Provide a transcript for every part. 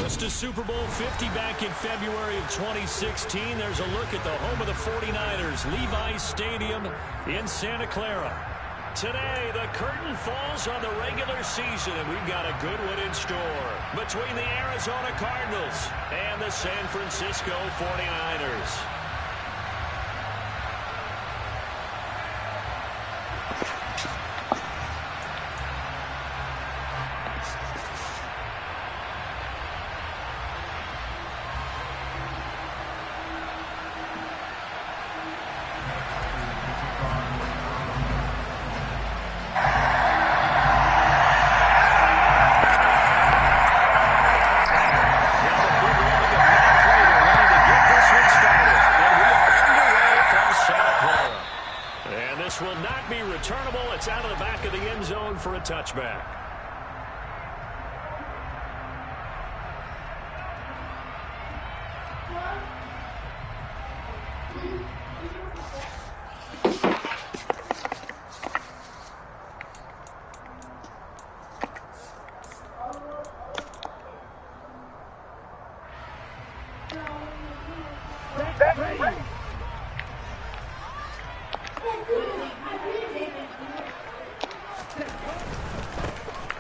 lost to Super Bowl 50 back in February of 2016. There's a look at the home of the 49ers, Levi's Stadium in Santa Clara. Today, the curtain falls on the regular season, and we've got a good one in store between the Arizona Cardinals and the San Francisco 49ers. Will not be returnable. It's out of the back of the end zone for a touchback.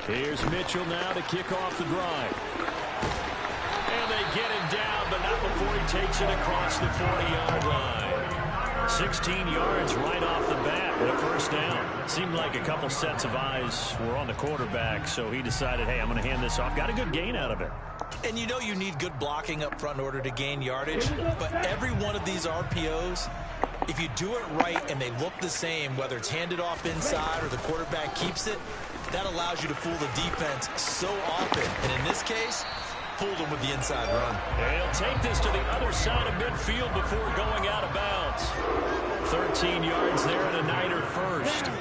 Here's Mitchell now to kick off the drive. And they get him down, but not before he takes it across the 40-yard line. 16 yards right off the bat with a first down. Seemed like a couple sets of eyes were on the quarterback, so he decided, hey, I'm going to hand this off. Got a good gain out of it. And you know you need good blocking up front in order to gain yardage, but every one of these RPOs, if you do it right and they look the same, whether it's handed off inside or the quarterback keeps it, that allows you to fool the defense so often. And in this case, fooled them with the inside run. And he'll take this to the other side of midfield before going out of bounds. 13 yards there and a Niner first.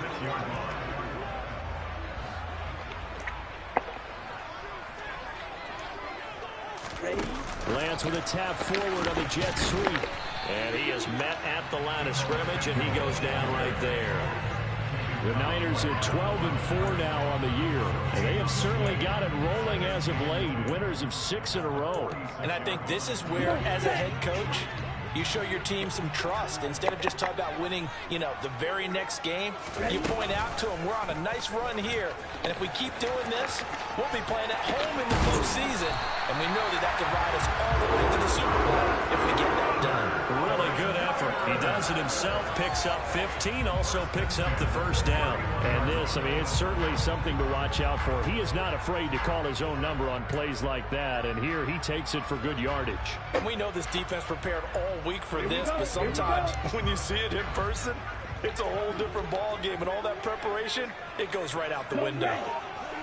Lance with a tap forward on the jet sweep. And he is met at the line of scrimmage, and he goes down right there. The Niners are 12-4 now on the year, and they have certainly got it rolling as of late. Winners of 6 in a row. And I think this is where, as a head coach, you show your team some trust. Instead of just talking about winning, the very next game, you point out to them, we're on a nice run here, and if we keep doing this, we'll be playing at home in the postseason, and we know that could ride us all the way to the Super Bowl if we get that done. Really good effort. He does it himself, picks up 15, also picks up the first down. And this, it's certainly something to watch out for. He is not afraid to call his own number on plays like that, and here he takes it for good yardage. And we know this defense prepared all week for this, but sometimes when you see it in person, it's a whole different ball game, and all that preparation, it goes right out the window.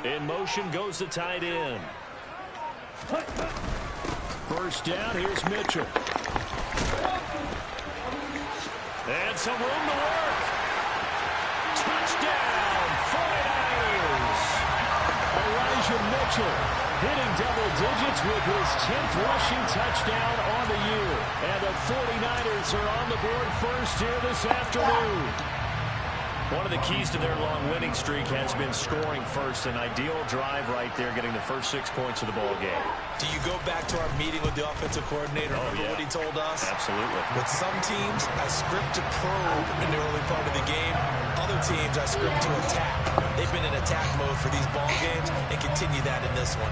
In motion goes the tight end. First down, here's Mitchell. And some room to work. Touchdown, 49ers. Elijah Mitchell hitting double digits with his 10th rushing touchdown on the year. And the 49ers are on the board first here this afternoon. One of the keys to their long winning streak has been scoring first. An ideal drive right there, getting the first 6 points of the ball game. Do you go back to our meeting with the offensive coordinator? Remember what he told us? Absolutely. With some teams, I script to probe in the early part of the game. Other teams, I script to attack. They've been in attack mode for these ball games and continue that in this one.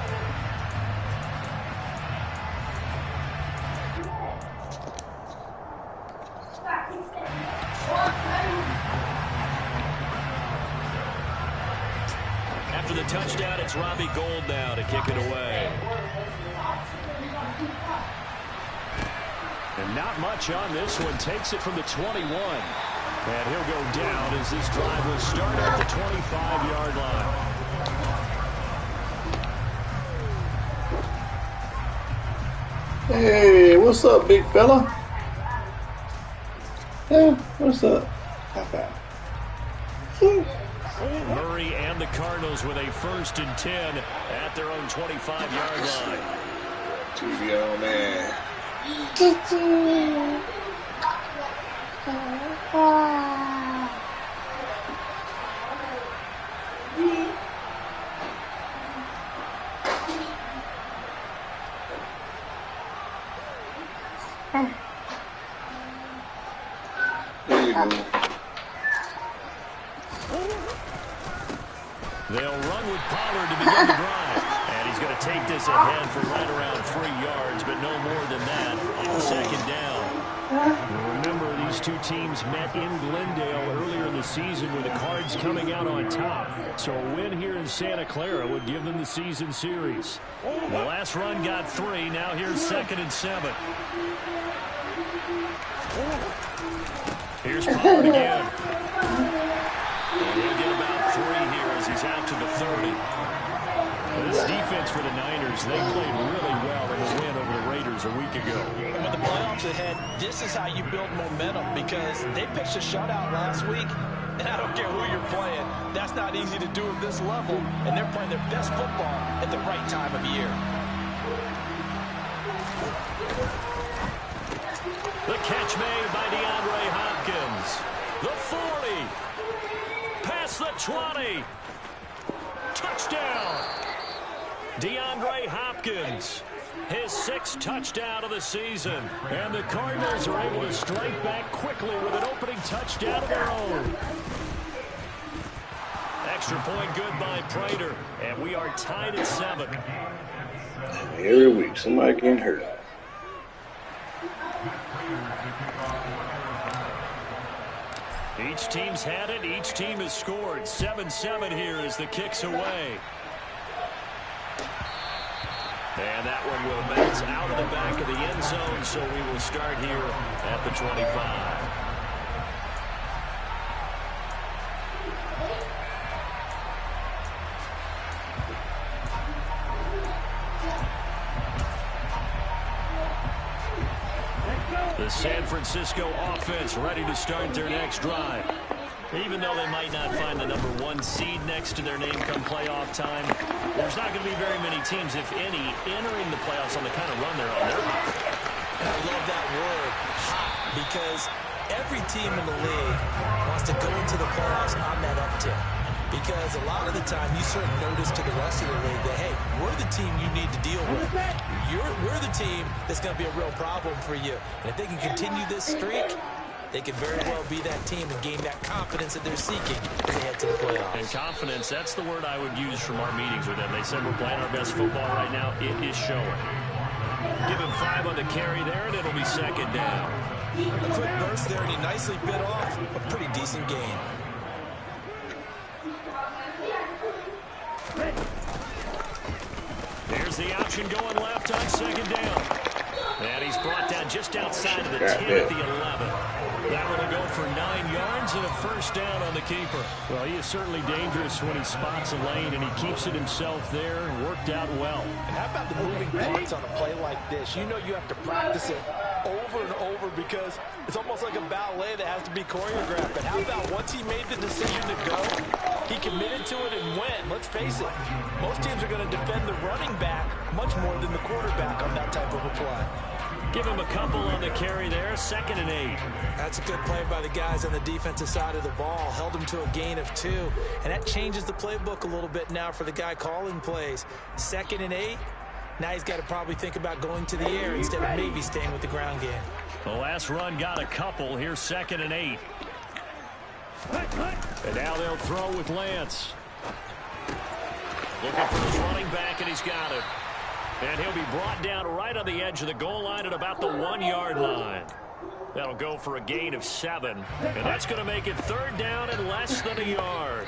After the touchdown, it's Robbie Gould now to kick it away. And not much on this one. Takes it from the 21. And he'll go down as this drive will start at the 25-yard line. Hey, what's up, big fella? Hey, what's up? Murray and the Cardinals with a 1st and 10 at their own 25-yard line. TV on, man. move. They'll run with Pollard to begin the drive. And he's going to take this ahead for right around 3 yards, but no more than that on second down. Remember, these two teams met in Glendale earlier in the season with the Cards coming out on top. So a win here in Santa Clara would give them the season series. The last run got 3. Now here's 2nd and 7. Here's Pollard again. And he'll get about 3 here as he's out to the 30. This defense for the Niners, they played really well in the win over the Raiders a week ago. With the playoffs ahead, this is how you build momentum because they pitched a shutout last week, and I don't care who you're playing. That's not easy to do at this level, and they're playing their best football at the right time of year. The catch made by DeAndre Hopkins. The 40. Past the 20. Touchdown. DeAndre Hopkins, his 6th touchdown of the season. And the Cardinals are able to strike back quickly with an opening touchdown of their own. Extra point good by Prater. And we are tied at 7. Every week, somebody getting hurt. Each team's had it. Each team has scored. 7-7 here as the kick's away. And that one will bounce out of the back of the end zone, so we will start here at the 25. The San Francisco offense ready to start their next drive. Even though they might not find the #1 seed next to their name come playoff time, there's not going to be very many teams, if any, entering the playoffs on the kind of run they're on. They're hot. And I love that word, hot, because every team in the league wants to go into the playoffs on that uptick. Because a lot of the time, you sort of notice to the rest of the league that, hey, we're the team you need to deal with. We're the team that's going to be a real problem for you. And if they can continue this streak, they could very well be that team and gain that confidence that they're seeking as they head to the playoffs. And confidence, that's the word I would use from our meetings with them. They said we're playing our best football right now. It is showing. Give him 5 on the carry there, and it'll be 2nd down. A quick burst there, and he nicely bit off a pretty decent gain. There's the option going left on 2nd down. And he's brought down just outside of the 10 at the 11. That one will go for 9 yards and a 1st down on the keeper. Well, he is certainly dangerous when he spots a lane, and he keeps it himself there and worked out well. And how about the moving parts on a play like this? You know you have to practice it over and over because it's almost like a ballet that has to be choreographed. But how about once he made the decision to go, he committed to it and went. Let's face it, most teams are going to defend the running back much more than the quarterback on that type of a play. Give him a couple on the carry there, 2nd and 8. That's a good play by the guys on the defensive side of the ball. Held him to a gain of 2. And that changes the playbook a little bit now for the guy calling plays. 2nd and 8. Now he's got to probably think about going to the air instead of maybe staying with the ground game. The last run got a couple. Here's 2nd and 8. And now they'll throw with Lance. Looking for his running back, and he's got it. And he'll be brought down right on the edge of the goal line at about the 1-yard line. That'll go for a gain of 7. And that's going to make it 3rd down and less than a yard.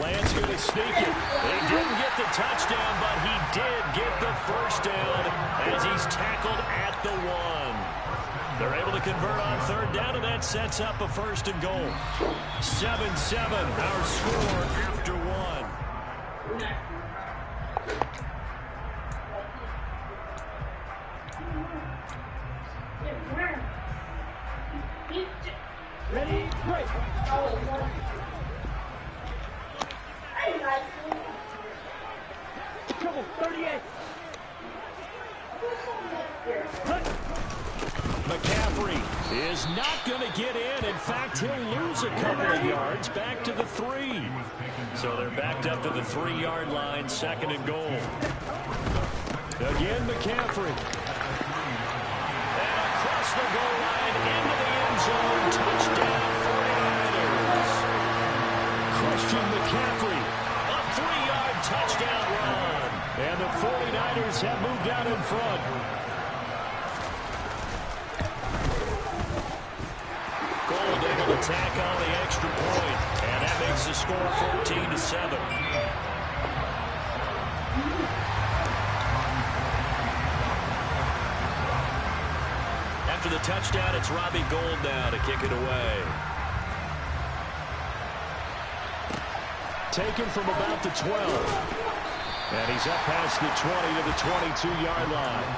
Lance going to sneak it. They didn't get the touchdown, but he did get the 1st down as he's tackled at the 1. They're able to convert on 3rd down, and that sets up a 1st and goal. 7-7, our score after 1. Ready, break. Trouble, 38. McCaffrey is not going to get in. In fact, he'll lose a couple of yards back to the 3. So they're backed up to the 3-yard line, 2nd and goal. Again, McCaffrey. And across the goal Raiders have moved out in front. Gold able to tack on the extra point, and that makes the score 14-7. After the touchdown, it's Robbie Gould now to kick it away. Taken from about the 12. And he's up past the 20 to the 22-yard line.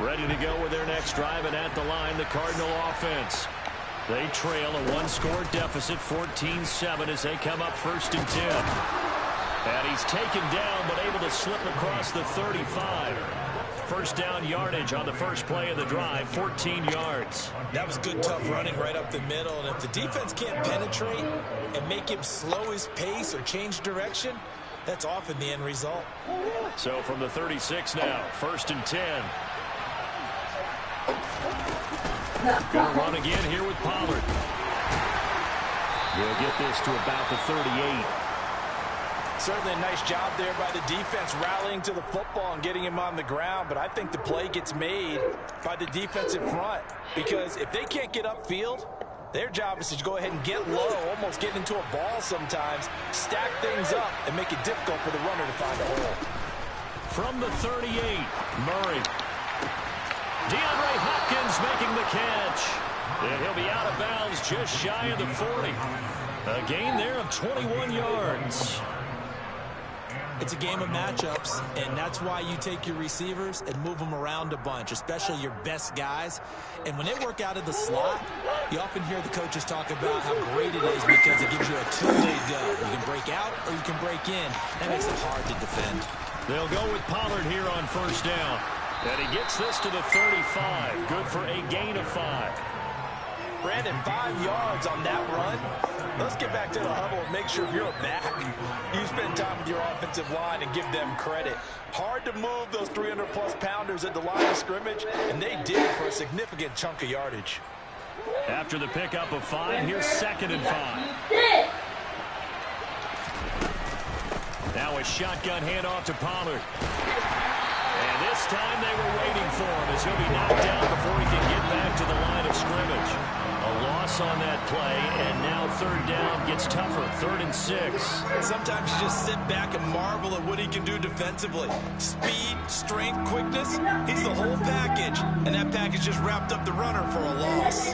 Ready to go with their next drive, and at the line, the Cardinal offense. They trail a one-score deficit, 14-7, as they come up 1st and 10. And he's taken down, but able to slip across the 35. First down yardage on the first play of the drive, 14 yards. That was good, tough running right up the middle. And if the defense can't penetrate and make him slow his pace or change direction, that's often the end result. So from the 36 now, 1st and 10. Gonna run again here with Pollard. We'll get this to about the 38. Certainly a nice job there by the defense rallying to the football and getting him on the ground, but I think the play gets made by the defensive front, because if they can't get upfield, their job is to go ahead and get low, almost get into a ball sometimes, stack things up, and make it difficult for the runner to find a hole. From the 38, Murray. DeAndre Hopkins making the catch. And he'll be out of bounds just shy of the 40. A gain there of 21 yards. It's a game of matchups, and that's why you take your receivers and move them around a bunch, especially your best guys. And when they work out of the slot, you often hear the coaches talk about how great it is because it gives you a two-way go. You can break out or you can break in. That makes it hard to defend. They'll go with Pollard here on 1st down. And he gets this to the 35. Good for a gain of 5. Brandon, 5 yards on that run. Let's get back to the huddle and make sure you're back. You spend time with your offensive line and give them credit. Hard to move those 300-plus pounders at the line of scrimmage, and they did it for a significant chunk of yardage. After the pickup of 5, here's 2nd and 5. Now a shotgun handoff to Pollard. And this time they were waiting for him as he'll be knocked down before he can get back to the line of scrimmage. A loss on that play, and now 3rd down gets tougher, 3rd and 6. Sometimes you just sit back and marvel at what he can do defensively. Speed, strength, quickness, he's the whole package. And that package just wrapped up the runner for a loss.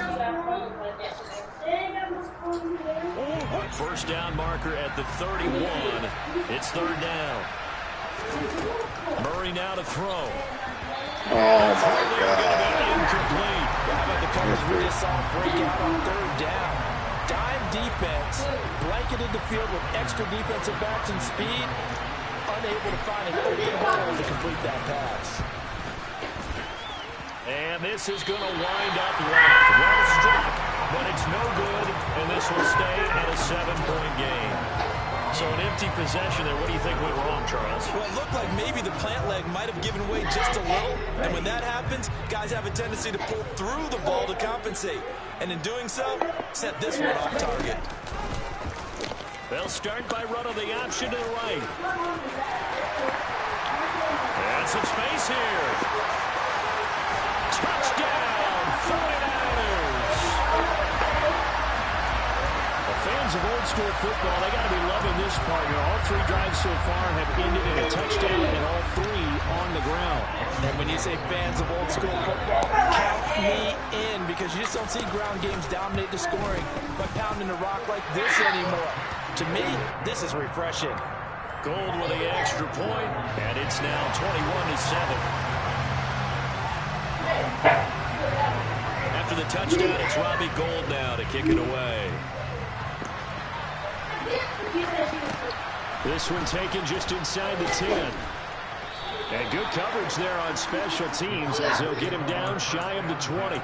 First down marker at the 31. It's 3rd down. Murray now to throw. Oh, my God. Incomplete. How about the coverage we just saw break out on 3rd down? Dime defense, blanketed the field with extra defensive backs and speed, unable to find an open hole to complete that pass. And this is going to wind up left. Well struck, but it's no good, and this will stay at a 7-point game. So an empty possession there. What do you think went wrong, Charles? Well, it looked like maybe the plant leg might have given way just a little. And when that happens, guys have a tendency to pull through the ball to compensate. And in doing so, set this one off target. They'll start by running the option to the right. And some space here. Touchdown, 49ers. Fans of old school football, they got to be loving this partner. All 3 drives so far have ended in a touchdown, and all 3 on the ground. And when you say fans of old school football, count me in, because you just don't see ground games dominate the scoring by pounding the rock like this anymore. To me, this is refreshing. Gould with the extra point, and it's now 21-7. After the touchdown, it's Robbie Gould now to kick it away. This one taken just inside the 10. And good coverage there on special teams as they'll get him down shy of the 20.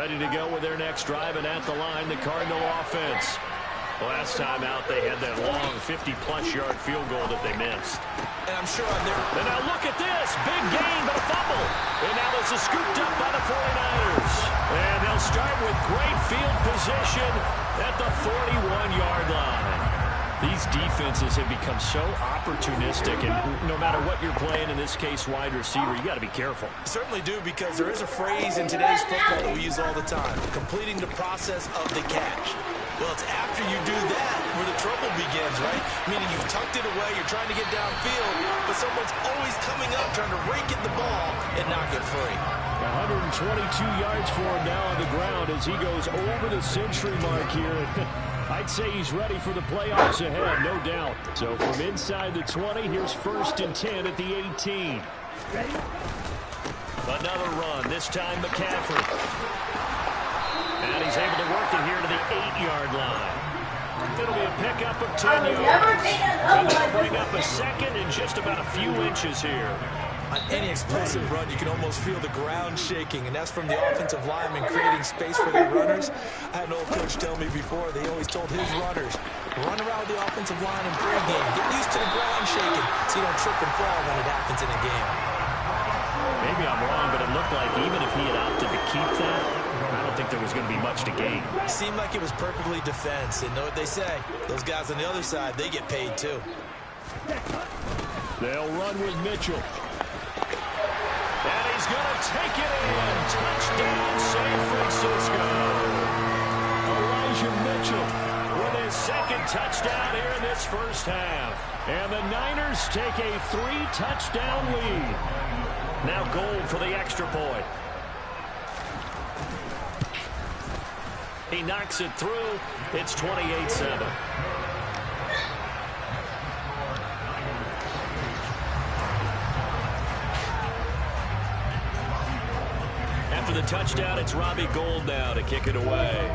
Ready to go with their next drive, and at the line, the Cardinal offense. Last time out, they had that long 50-plus yard field goal that they missed. And I'm sure on their... And now look at this. Big gain, but a fumble. And now this is scooped up by the 49ers. And they'll start with great field position at the 41-yard line. These defenses have become so opportunistic, and no matter what you're playing, in this case wide receiver, you got to be careful. Certainly do, because there is a phrase in today's football that we use all the time, completing the process of the catch. Well, it's after you do that where the trouble begins, right? Meaning you've tucked it away, you're trying to get downfield, but someone's always coming up trying to rake at the ball and knock it free. 122 yards for him now on the ground as he goes over the century mark here. I'd say he's ready for the playoffs ahead, no doubt. So from inside the 20, here's 1st and 10 at the 18. Another run, this time McCaffrey. And he's able to work it here to the 8-yard line. It'll be a pickup of 10 yards. And they'll bring up a second in just about a few inches here. On any explosive run, you can almost feel the ground shaking, and that's from the offensive linemen creating space for their runners. I had an old coach tell me before, they always told his runners, run around the offensive line in pregame. Get used to the ground shaking so you don't trip and fall when it happens in a game. Maybe I'm wrong, but it looked like even if he had opted to keep that, I don't think there was going to be much to gain. It seemed like it was perfectly defense, and know what they say. Those guys on the other side, they get paid too. They'll run with Mitchell. And he's going to take it in. Touchdown, San Francisco. Elijah Mitchell with his second touchdown here in this first half. And the Niners take a 3-touchdown lead. Now Gold for the extra point. He knocks it through. It's 28-7. After the touchdown, it's Robbie Gould now to kick it away.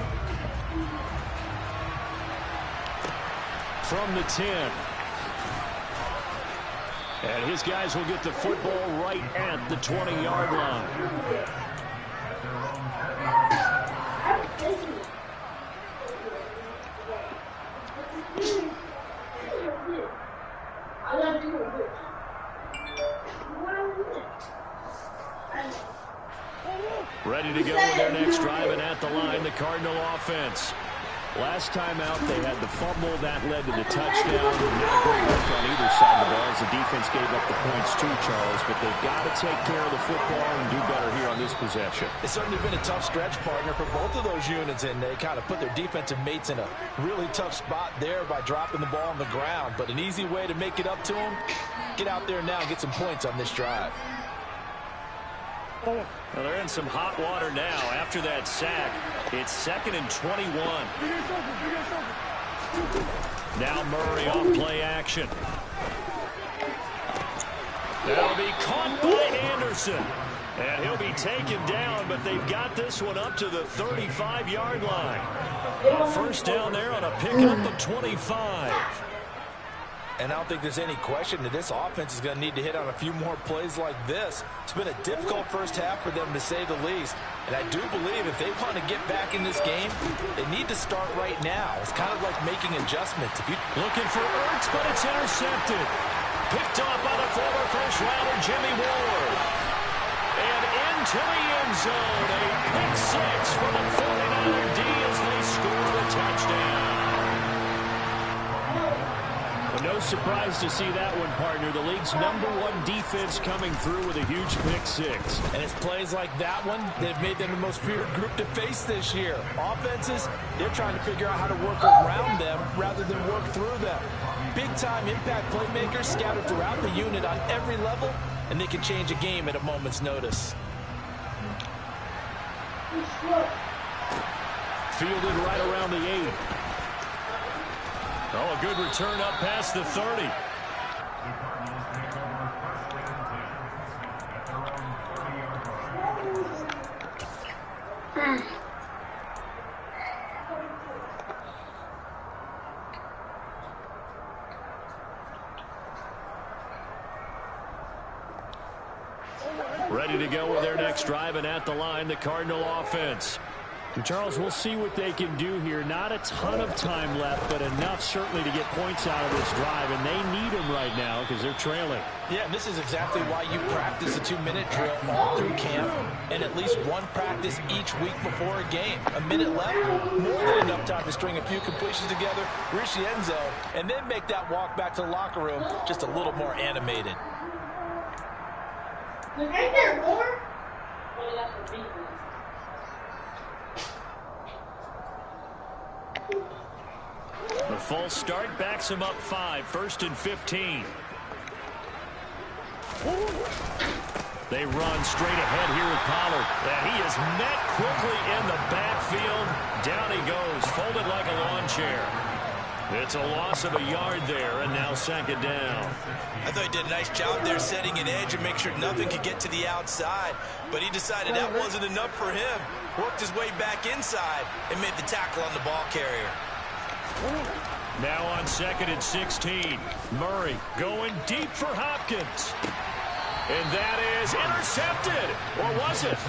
From the 10. And his guys will get the football right at the 20-yard line. Ready to go with their next drive, and at the line, the Cardinal offense. Last time out, they had the fumble. That led to the touchdown. Not great work on either side of the ball as the defense gave up the points too, Charles. But they've got to take care of the football and do better here on this possession. It's certainly been a tough stretch, partner, for both of those units, and they kind of put their defensive mates in a really tough spot there by dropping the ball on the ground. But an easy way to make it up to them, get out there now and get some points on this drive. Well, they're in some hot water now. After that sack, it's 2nd and 21. Now Murray off play action. That'll be caught by Anderson. And he'll be taken down, but they've got this one up to the 35-yard line. First down there on a pickup of 25. And I don't think there's any question that this offense is going to need to hit on a few more plays like this. It's been a difficult first half for them, to say the least. And I do believe if they want to get back in this game, they need to start right now. It's kind of like making adjustments. If you looking for Ertz, but it's intercepted. Picked off by the former first-rounder Jimmy Ward. And into the end zone. A pick six for the 49er D as they score the touchdown. No surprise to see that one, partner. The league's #1 defense coming through with a huge pick six. And it's plays like that one that have made them the most feared group to face this year. Offenses, they're trying to figure out how to work around them rather than work through them. Big-time impact playmakers scattered throughout the unit on every level, and they can change a game at a moment's notice. Fielded right around the 8. Oh, a good return up past the 30. Ready to go with their next drive, and at the line, the Cardinal offense. Charles, we'll see what they can do here. Not a ton of time left, but enough certainly to get points out of this drive, and they need them right now because they're trailing. Yeah, and this is exactly why you practice a 2-minute drill all through camp and at least one practice each week before a game. A minute left, more than enough time to string a few completions together, reach the end zone, and then make that walk back to the locker room just a little more animated. Ain't there more? The false start backs him up 5, 1st and 15. They run straight ahead here with Pollard. And he is met quickly in the backfield. Down he goes, folded like a lawn chair. It's a loss of a yard there, and now 2nd down. I thought he did a nice job there setting an edge and make sure nothing could get to the outside. But he decided that wasn't enough for him. Worked his way back inside and made the tackle on the ball carrier. Now on 2nd and 16. Murray going deep for Hopkins. And that is intercepted. Or was it?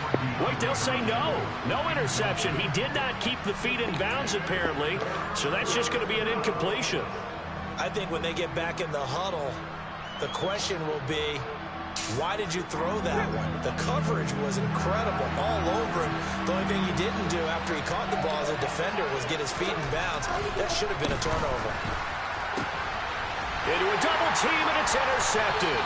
Wait, they'll say no. No interception. He did not keep the feet in bounds, apparently. So that's just going to be an incompletion. I think when they get back in the huddle, the question will be, why did you throw that one? The coverage was incredible all over him. The only thing he didn't do after he caught the ball as a defender was get his feet in bounds. That should have been a turnover. Into a double team, and it's intercepted.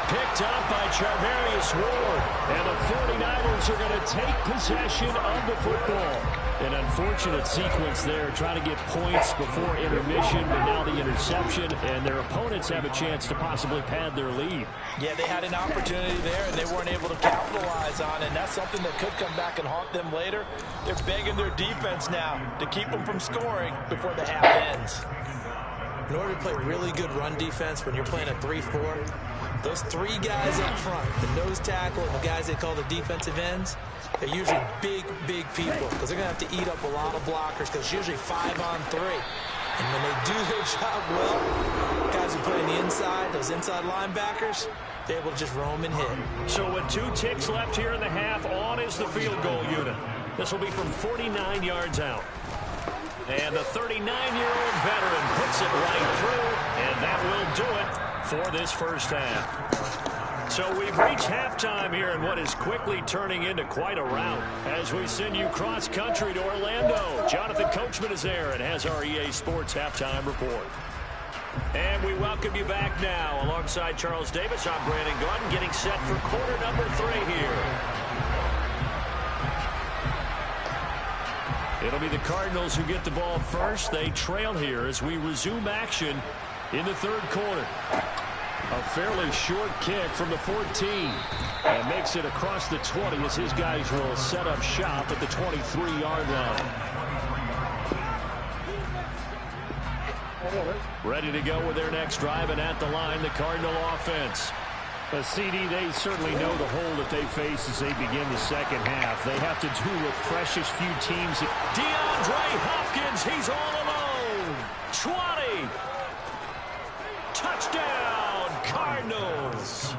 Picked up by Charvarius Ward. And the 49ers are going to take possession of the football. An unfortunate sequence there, trying to get points before intermission, but now the interception, and their opponents have a chance to possibly pad their lead. Yeah, they had an opportunity there, and they weren't able to capitalize on it, and that's something that could come back and haunt them later. They're begging their defense now to keep them from scoring before the half ends. In order to play really good run defense when you're playing a 3-4, those 3 guys up front, the nose tackle and the guys they call the defensive ends, they're usually big, big people because they're going to have to eat up a lot of blockers because it's usually 5-on-3. And when they do their job well, guys who play on the inside, those inside linebackers, they're able to just roam and hit. So with 2 ticks left here in the half, on is the field goal unit. This will be from 49 yards out. And the 39-year-old veteran puts it right through, and that will do it for this first half. So we've reached halftime here in what is quickly turning into quite a rout as we send you cross-country to Orlando. Jonathan Coachman is there and has our EA Sports halftime report. And we welcome you back now. Alongside Charles Davis, I'm Brandon Gordon, getting set for quarter number 3 here. It'll be the Cardinals who get the ball first. They trail here as we resume action in the 3rd quarter. A fairly short kick from the 14. And makes it across the 20 as his guys will set up shop at the 23-yard line. Ready to go with their next drive, and at the line, the Cardinal offense. A CD, they certainly know the hole that they face as they begin the second half. They have to do what precious few teams. DeAndre Hopkins, he's all alone. 20. Touchdown, Cardinals.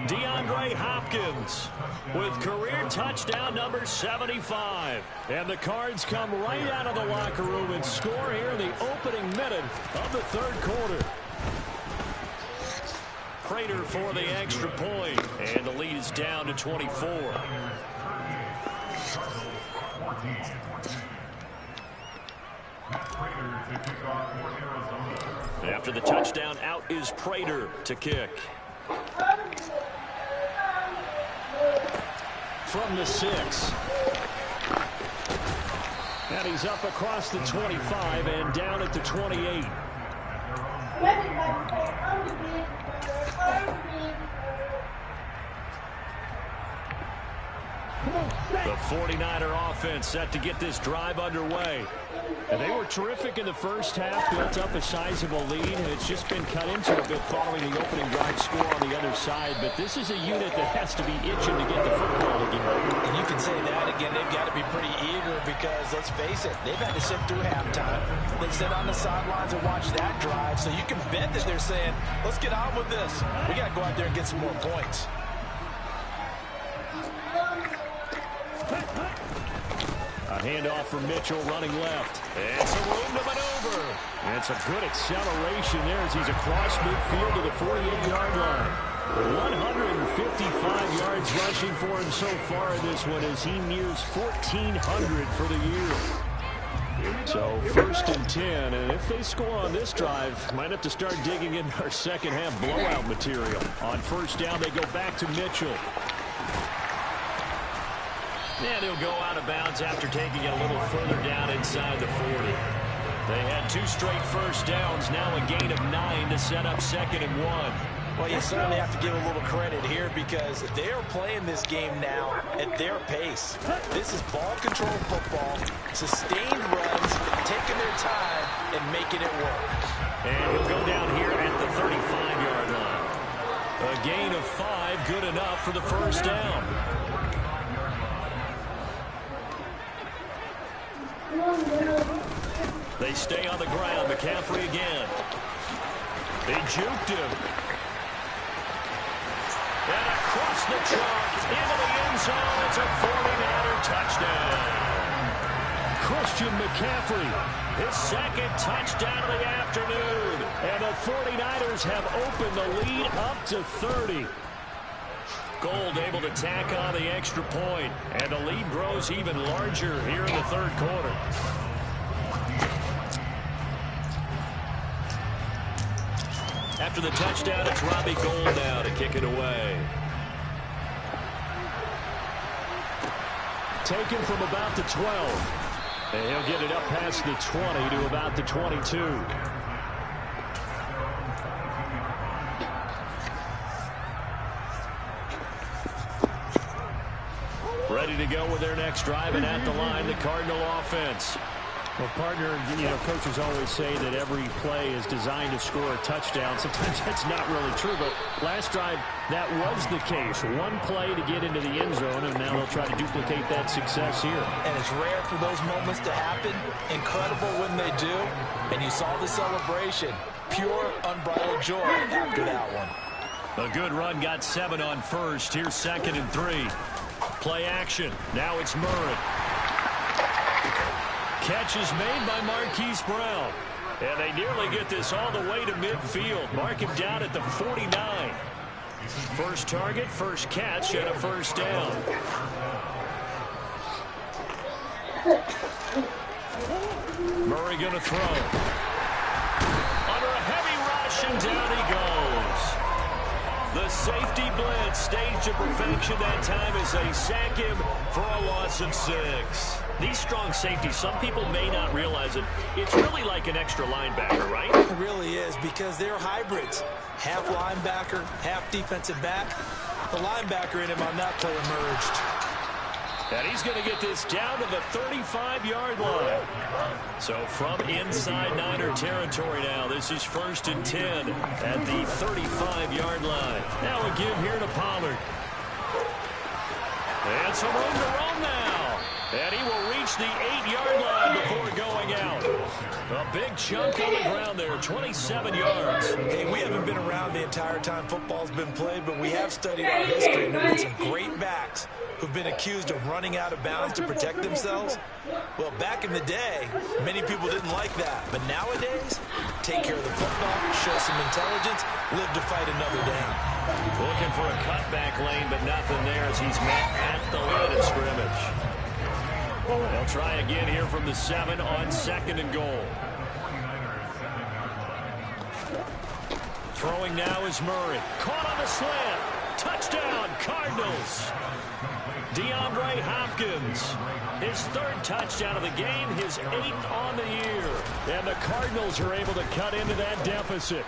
DeAndre Hopkins with career touchdown number 75. And the Cards come right out of the locker room and score here in the opening minute of the 3rd quarter. Prater for the extra point, and the lead is down to 24. After the touchdown, out is Prater to kick. From the 6. And he's up across the 25 and down at the 28. The 49er offense set to get this drive underway. And they were terrific in the first half, built up a sizable lead, and it's just been cut into a bit following the opening drive score on the other side. But this is a unit that has to be itching to get the football again. And you can say that again, they've got to be pretty eager because, let's face it, they've had to sit through halftime. They sit on the sidelines and watch that drive. So you can bet that they're saying, let's get on with this. We got to go out there and get some more points. handoff from Mitchell running left. And some room to maneuver. And some good acceleration there as he's across midfield to the 48-yard line. 155 yards rushing for him so far in this one as he nears 1,400 for the year. So 1st and 10, and if they score on this drive, might have to start digging in our second half blowout material. On 1st down, they go back to Mitchell. And he'll go out of bounds after taking it a little further down inside the 40. They had 2 straight 1st downs, now a gain of 9 to set up 2nd and 1. Well, you certainly have to give a little credit here because they are playing this game now at their pace. This is ball control football, sustained runs, taking their time and making it work. And he'll go down here at the 35-yard line. A gain of 5, good enough for the 1st down. They stay on the ground. McCaffrey again. They juked him. And across the chalk into the end zone. It's a 49er touchdown. Christian McCaffrey, his 2nd touchdown of the afternoon. And the 49ers have opened the lead up to 30. Gold able to tack on the extra point. And the lead grows even larger here in the 3rd quarter. After the touchdown, it's Robbie Gould now to kick it away. Taken from about the 12. And he'll get it up past the 20 to about the 22. Ready to go with their next drive, and at the line, the Cardinal offense. Well, partner, coaches always say that every play is designed to score a touchdown. Sometimes that's not really true, but last drive, that was the case. One play to get into the end zone, and now they'll try to duplicate that success here. And it's rare for those moments to happen. Incredible when they do. And you saw the celebration. Pure, unbridled joy after that one. A good run, got 7 on 1st. Here's 2nd and 3. Play action. Now it's Murray. Catch is made by Marquise Brown. And they nearly get this all the way to midfield. Mark him down at the 49. First target, first catch, and a 1st down. Murray going to throw. Under a heavy rush, and down he goes. The safety blitz staged to perfection that time as they sack him for a loss of 6. These strong safeties, some people may not realize it. It's really like an extra linebacker, right? It really is because they're hybrids. Half linebacker, half defensive back. The linebacker in him on that play emerged. And he's going to get this down to the 35-yard line. So from inside Niner territory now, this is 1st and 10 at the 35-yard line. Now a give here to Pollard. And some room to roam now. And he will reach the 8-yard line before going out. A big chunk on the ground there, 27 yards. Hey, we haven't been around the entire time football's been played, but we have studied our history, and there have been some great backs who've been accused of running out of bounds to protect themselves. Well, back in the day, many people didn't like that. But nowadays, take care of the football, show some intelligence, live to fight another down. Looking for a cutback lane, but nothing there as he's met at the line of scrimmage. They'll try again here from the 7 on 2nd and goal. Throwing now is Murray. Caught on the slant. Touchdown, Cardinals. DeAndre Hopkins, his 3rd touchdown of the game, his 8th on the year. And the Cardinals are able to cut into that deficit.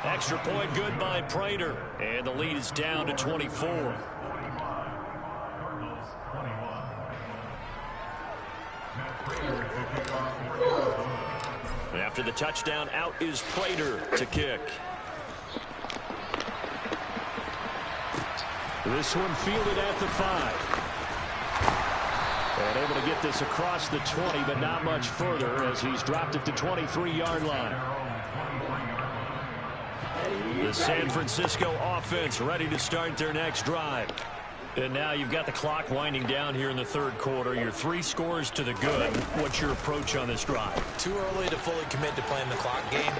Extra point good by Prater. And the lead is down to 24. After the touchdown, out is Prater to kick. This one fielded at the 5. And able to get this across the 20, but not much further as he's dropped it to 23-yard line. The San Francisco offense ready to start their next drive. And now you've got the clock winding down here in the third quarter. You're 3 scores to the good. What's your approach on this drive? Too early to fully commit to playing the clock game.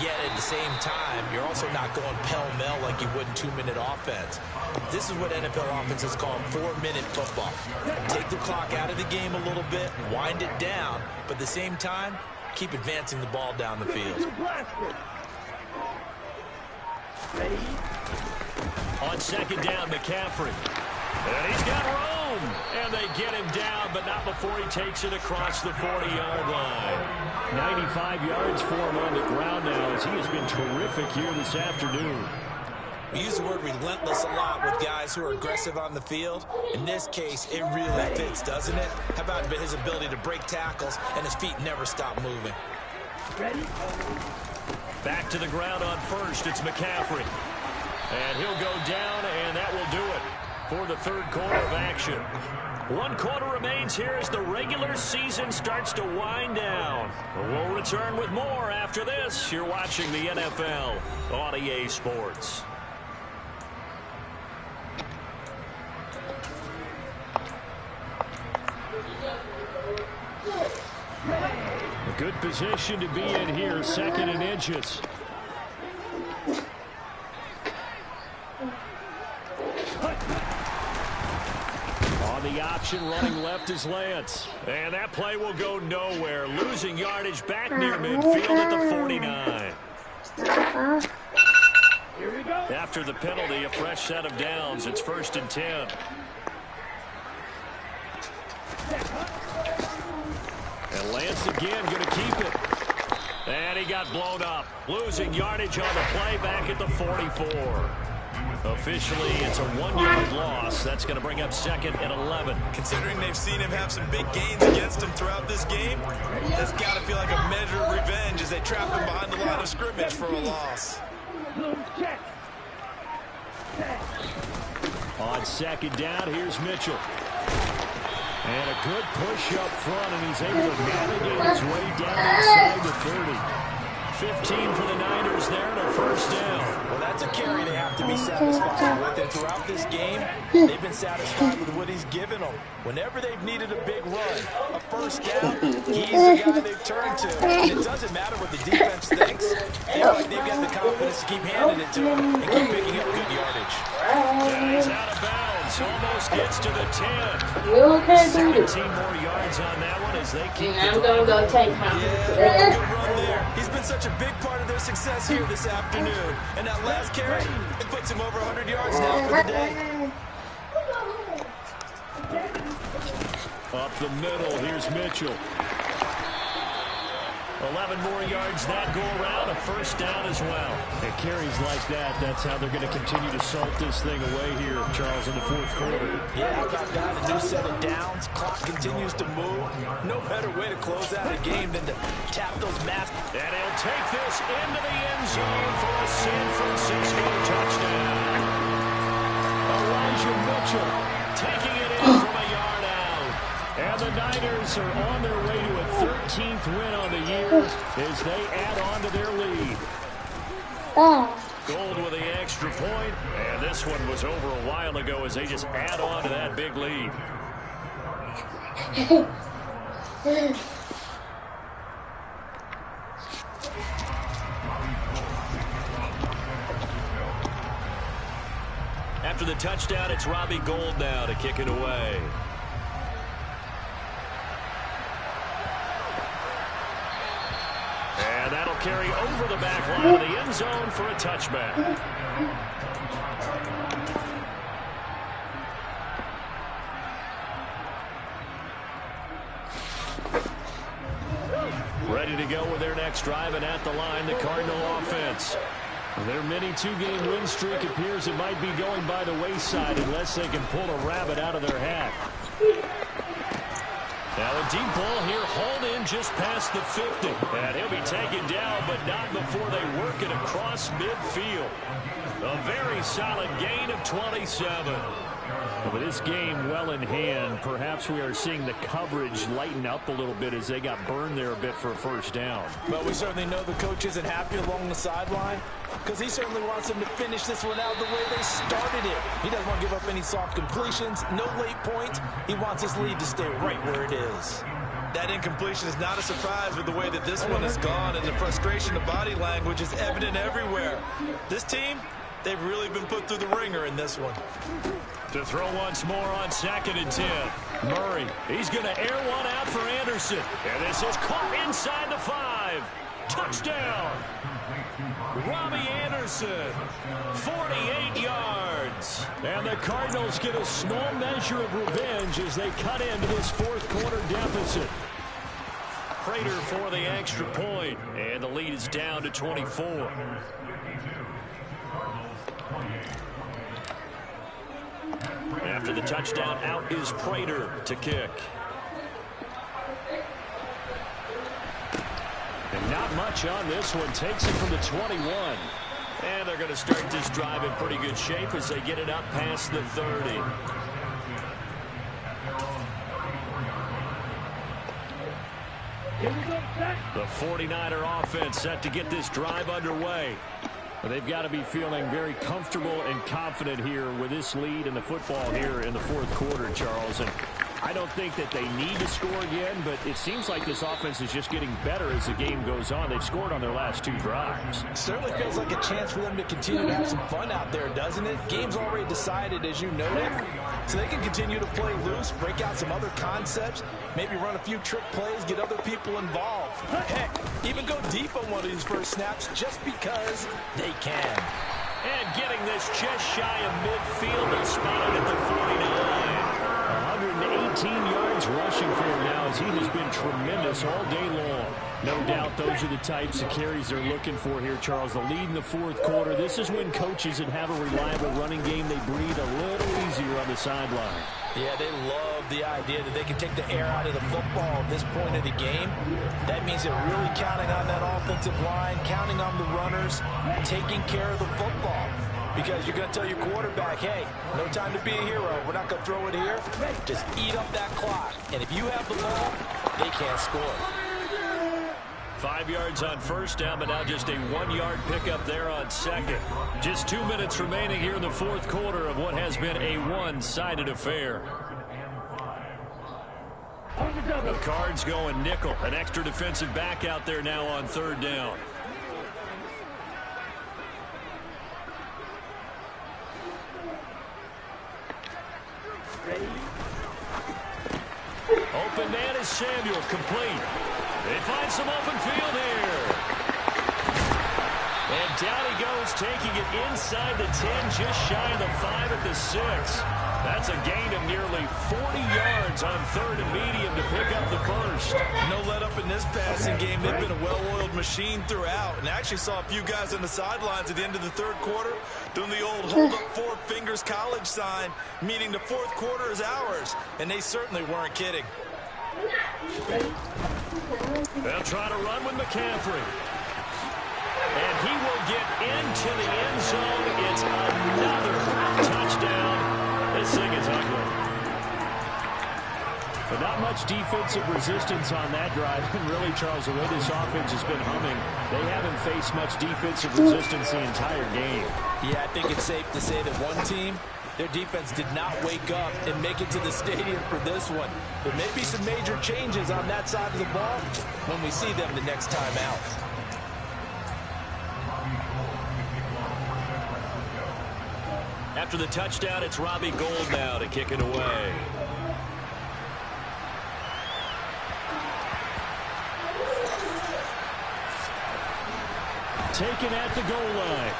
Yet at the same time, you're also not going pell-mell like you would in 2-minute offense. This is what NFL offenses call 4-minute football. Take the clock out of the game a little bit, wind it down, but at the same time, keep advancing the ball down the field. Ready? On second down, McCaffrey. And he's got room. And they get him down, but not before he takes it across the 40-yard line. 95 yards for him on the ground now as he has been terrific here this afternoon. We use the word relentless a lot with guys who are aggressive on the field. In this case, it really fits, doesn't it? How about his ability to break tackles and his feet never stop moving? Ready? Back to the ground on first. It's McCaffrey. And he'll go down, and that will do it for the third quarter of action. 1 quarter remains here as the regular season starts to wind down. We'll return with more after this. You're watching the NFL on EA Sports. A good position to be in here, 2nd and inches. On the option, running left is Lance. And that play will go nowhere. Losing yardage back near midfield at the 49. Here we go. After the penalty, a fresh set of downs. It's 1st and 10. And Lance again going to keep it. And he got blown up. Losing yardage on the play back at the 44. Officially, it's a 1-yard loss. That's going to bring up 2nd and 11. Considering they've seen him have some big gains against him throughout this game, that's got to feel like a measure of revenge as they trap him behind the line of scrimmage for a loss. Check. On second down, here's Mitchell. And a good push up front, and he's able to navigate his way down inside the 30. 15 for the Niners there and a 1st down. Well, that's a carry they have to be satisfied with. And throughout this game, they've been satisfied with what he's given them. Whenever they've needed a big run, a 1st down, he's the guy they've turned to. And it doesn't matter what the defense thinks. They feel like they've got the confidence to keep handing it to him and keep picking up good yardage. And he's out of bounds. Almost gets to the 10. You can do 17 it. more yards on that one as they keep I'm going to go take him. Yeah, good run there. He's been such a big part of their success here this afternoon. And that last carry, it puts him over 100 yards now for the day. Up the middle, here's Mitchell. 11 more yards that go around, a 1st down as well. And carries like that, that's how they're going to continue to salt this thing away here, Charles, in the 4th quarter. Yeah, how about that? A new set of downs. Clock continues to move. No better way to close out a game than to tap those masks. And he'll take this into the end zone for a San Francisco touchdown. Elijah Mitchell taking it in from a yard out. And the Niners are on their way to a 13th win on the year as they add on to their lead. Gold with the extra point, and this one was over a while ago as they just add on to that big lead. After the touchdown, it's Robbie Gould now to kick it away. And that'll carry over the back line of the end zone for a touchback. Ready to go with their next drive, and at the line, the Cardinal offense. Their mini 2-game win streak appears it might be going by the wayside unless they can pull a rabbit out of their hat. Now a deep ball here, hauled in just past the 50. And he'll be taken down, but not before they work it across midfield. A very solid gain of 27. With this game well in hand, perhaps we are seeing the coverage lighten up a little bit as they got burned there a bit for a first down. But we certainly know the coach isn't happy along the sideline because he certainly wants them to finish this one out the way they started it. He doesn't want to give up any soft completions, no late points. He wants his lead to stay right where it is. That incompletion is not a surprise with the way that this one has gone, and the frustration of body language is evident everywhere. This team, they've really been put through the ringer in this one. To throw once more on 2nd and 10. Murray, he's going to air one out for Anderson. And this is caught inside the 5. Touchdown. Robbie Anderson, 48 yards. And the Cardinals get a small measure of revenge as they cut into this fourth quarter deficit. Prater for the extra point, and the lead is down to 24. After the touchdown, out is Prater to kick. And not much on this one. Takes it from the 21. And they're going to start this drive in pretty good shape as they get it up past the 30. The 49er offense set to get this drive underway. They've got to be feeling very comfortable and confident here with this lead in the football here in the fourth quarter, Charles. And I don't think that they need to score again, but it seems like this offense is just getting better as the game goes on. They've scored on their last 2 drives. It certainly feels like a chance for them to continue to have some fun out there, doesn't it? Game's already decided, as you noted, so they can continue to play loose, break out some other concepts, maybe run a few trick plays, get other people involved. Heck, even go deep on one of these first snaps just because they can. And getting this just shy of midfield is spotted at the 49. 118 yards rushing for him now as he has been tremendous all day long. No doubt those are the types of carries they're looking for here, Charles. The lead in the fourth quarter. This is when coaches that have a reliable running game, they breathe a little easier on the sideline. Yeah, they love the idea that they can take the air out of the football at this point of the game. That means they're really counting on that offensive line, counting on the runners, taking care of the football. Because you're going to tell your quarterback, hey, no time to be a hero. We're not going to throw it here. Just eat up that clock. And if you have the ball, they can't score. 5 yards on first down, but now just a 1-yard pickup there on second. Just 2 minutes remaining here in the fourth quarter of what has been a one-sided affair. The Cards going nickel. An extra defensive back out there now on third down. Open man is Samuel, complete. They find some open field here. And down he goes, taking it inside the 10, just shy of the 5 at the 6. That's a gain of nearly 40 yards on third and medium to pick up the first. No let up in this passing game. They've been a well-oiled machine throughout. And I actually saw a few guys on the sidelines at the end of the third quarter doing the old hold up 4 fingers college sign, meaning the fourth quarter is ours. And they certainly weren't kidding. They'll try to run with McCaffrey. And he will get into the end zone. It's another touchdown. This thing is ugly. But not much defensive resistance on that drive. And really, Charles, the way this offense has been humming, they haven't faced much defensive resistance the entire game. Yeah, I think it's safe to say that one team, their defense did not wake up and make it to the stadium for this one. There may be some major changes on that side of the ball when we see them the next time out. After the touchdown, it's Robbie Gould now to kick it away. Taken at the goal line.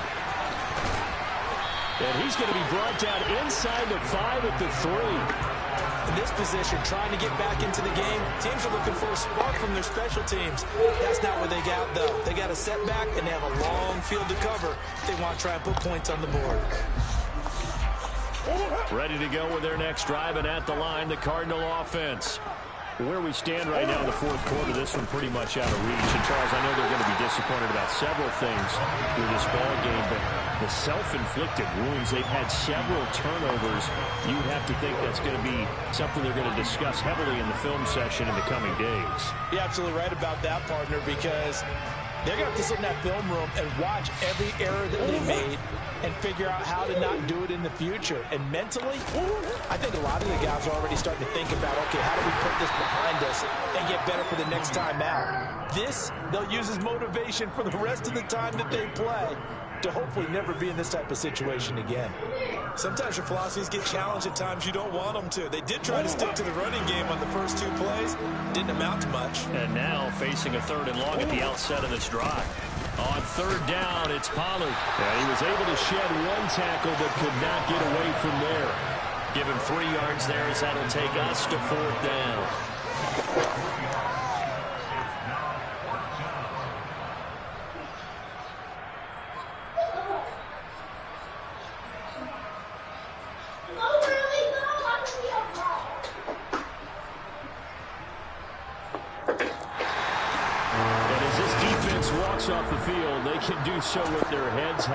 And he's going to be brought down inside the 5 at the 3. In this position, trying to get back into the game, teams are looking for a spark from their special teams. That's not what they got, though. They got a setback, and they have a long field to cover if they want to try and put points on the board. Ready to go with their next drive, and at the line, the Cardinal offense. Where we stand right now in the fourth quarter, this one pretty much out of reach. And, Charles, I know they're going to be disappointed about several things with this ball game, but the self-inflicted wounds, they've had several turnovers. You would have to think that's going to be something they're going to discuss heavily in the film session in the coming days. You're absolutely right about that, partner, because they're going to have to sit in that film room and watch every error that they made and figure out how to not do it in the future. And mentally, I think a lot of the guys are already starting to think about, okay, how do we put this behind us and get better for the next time out? This, they'll use as motivation for the rest of the time that they play to hopefully never be in this type of situation again. Sometimes your philosophies get challenged at times you don't want them to. They did try to stick to the running game on the first 2 plays. Didn't amount to much. And now facing a 3rd and long at the outset of this drive. On 3rd down, it's Pollard. And he was able to shed 1 tackle but could not get away from there. Give him 3 yards there as that'll take us to 4th down. Off the field, they can do so with their heads.